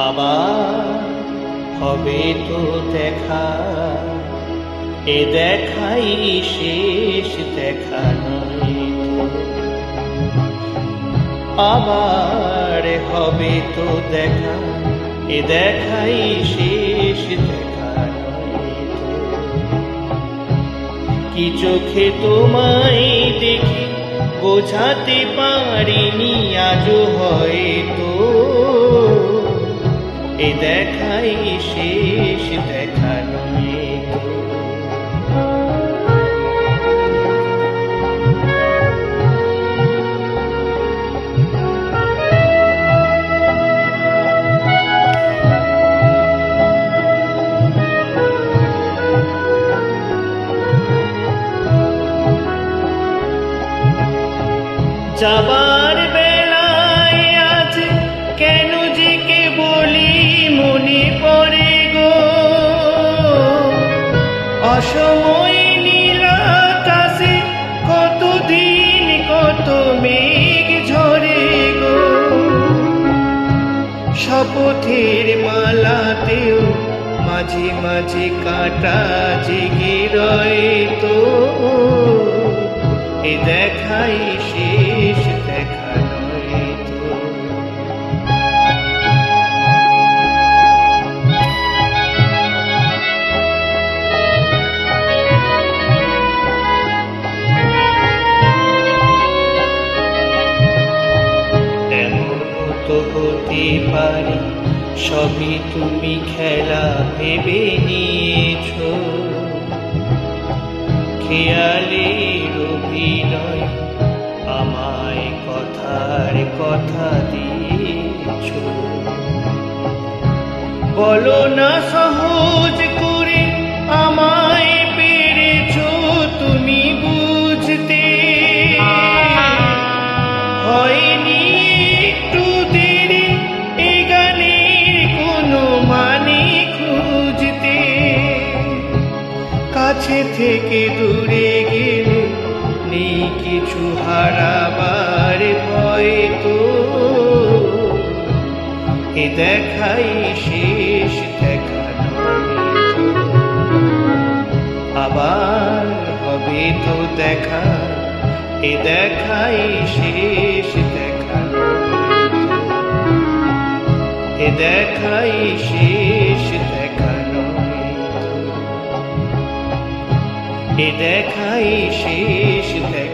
আবার হবে তো দেখা, এ দেখাই শেষ দেখা নয় তো। আবার হবে তো দেখা, এ দেখাই শেষ দেখা নয় তো। কি চোখে তোমায় দেখে বোঝাতে পারিনি আজও হয়তো, এ দেখাই শেষ দেখা নয় তো। যাবার বেলায় আজ কেন যে কে বলি মনে পড়ে গো, অসময় নীল আকাশে কতদিন কত মেঘ ঝরে গো। শপথের মালাতেও মাঝে মাঝে কাঁটা জেগে রয় তো, এ দেখাই শেষ দেখা নয় তো। এমন তো হতে পারে সবই তুমি খেলা ভেবে নিয়েছ, খেয়ালের অভিনয় আমায় কথার কথা দিয়েছ। বলো না সহজ করে আমায় পেরেছ তুমি বুঝতে, হয়নি একটু দেরি এ গানের কোনো মানে খুঁজতে। কাছে থেকে দূরে গেলে নেই কিছু হারাবার ভয় তো, এ দেখাই শেষ দেখা নয় তো। আবার হবে তো দেখা, এ দেখাই শেষ দেখা নয় তো। এ দেখাই শেষ দেখা নয় তো। এ দেখাই শেষ দেখা।